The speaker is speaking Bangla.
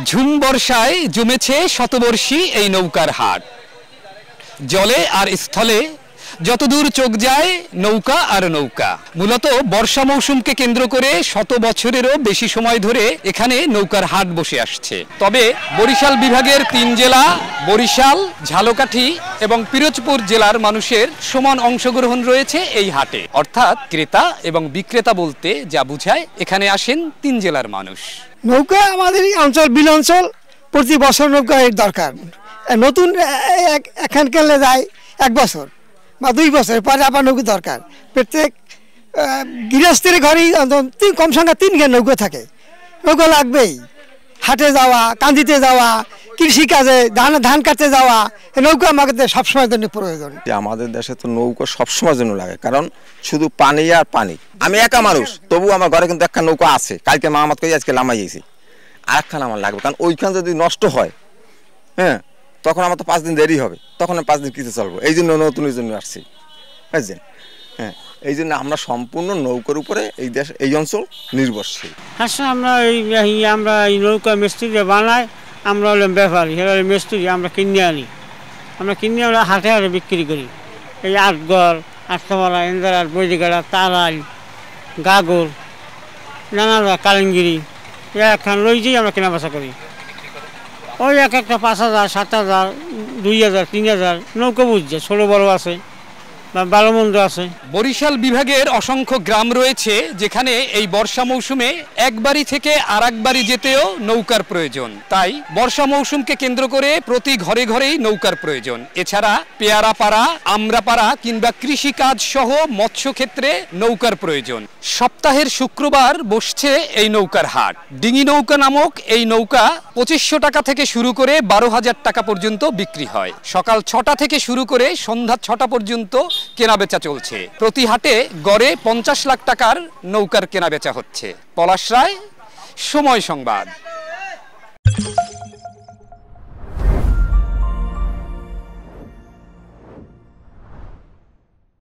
ঝুম বর্ষায় জমেছে শতবর্ষী এই নৌকার হাট। জলে আর স্থলে যতদূর চোখ যায় নৌকা আর নৌকা। মূলত বর্ষা মৌসুমকে কেন্দ্র করে শত বছরেরও বেশি সময় ধরে এখানে নৌকার হাট বসে আসছে। তবে বরিশাল বিভাগের 3 জেলা বরিশাল, ঝালকাঠি এবং পিরোজপুর জেলার মানুষের সমান অংশগ্রহণ রয়েছে এই হাটে। অর্থাৎ ক্রেতা এবং বিক্রেতা বলতে যা বুঝায় এখানে আসেন 3 জেলার মানুষ। নৌকা আমাদের অঞ্চল বিল অঞ্চল প্রতি বছর নৌকা দরকার। নতুন এখান কেলে যায় 1 বছর বা 2 বছর পরে আবার নৌকা দরকার। প্রত্যেক গৃহস্থের ঘরেই কম সংখ্যা 3 খান নৌকা থাকে। নৌকা লাগবেই। হাটে যাওয়া, কান্দিতে যাওয়া, কৃষিকাজে ধান কাটতে যাওয়া, নৌকা আমাদের সবসময়ের জন্য প্রয়োজন। আমাদের দেশে তো নৌকা সবসময়ের জন্য লাগে, কারণ শুধু পানি আর পানি। আমি একা মানুষ, তবু আমার ঘরে কিন্তু একটা নৌকা আছে। কালকে মামাত করে আজকে লামাইয়েছি, আর একখান আমার লাগবে, কারণ ওইখান যদি নষ্ট হয়, হ্যাঁ, তখন আমার তো 5 দিন দেরি হবে, তখন আমি 5 দিন কিছু চলবো। এই জন্য নতুনের জন্য আসছি, বুঝছেন? হ্যাঁ, এই জন্য আমরা সম্পূর্ণ নৌকার উপরে এই দেশ, এই অঞ্চল নির্ভরশীল। আসলে আমরা এই নৌকা মিস্ত্রি বানাই, আমরা হলাম ব্যাপারী, হলো মিস্ত্রি। আমরা কিনে আনি, আমরা হাটে হাটে বিক্রি করি। এই আটগড়, আটকামারা, ইন্দারাট, বৈদিগাড়া, তারাই, গাগর, নানা কালিঙ্গিরি, একখান লই যেই আমরা কেনা বেচা করি। ওই একটা 5,000, 7,000, 2,000, 3,000 নৌকা বুঝছে, ছোটো বড় আছে, ভালো মন্দ আছে। বরিশাল বিভাগের অসংখ্য গ্রাম রয়েছে যেখানে এই বর্ষা মৌসুমে এক বাড়ি থেকে আরেক বাড়ি যেতেও নৌকার প্রয়োজন। তাই বর্ষা মৌসুমকে কেন্দ্র করে প্রতি ঘরে ঘরেই নৌকার প্রয়োজন। এছাড়া পেয়ারাপাড়া, আমরাপাড়া কিংবা কৃষিকাজ সহ মৎস্য ক্ষেত্রে নৌকার প্রয়োজন। সপ্তাহের শুক্রবার বসছে এই নৌকার হাট। ডিঙি নৌকা নামক এই নৌকা 2500 টাকা থেকে শুরু করে 12,000 টাকা পর্যন্ত বিক্রি হয়। সকাল 6টা থেকে শুরু করে সন্ধ্যা 6টা পর্যন্ত কেনাবেচা চলছে। প্রতি হাটে গড়ে 50 লাখ টাকার নৌকার কেনাবেচা হচ্ছে। পলাশ রায়, সময় সংবাদ।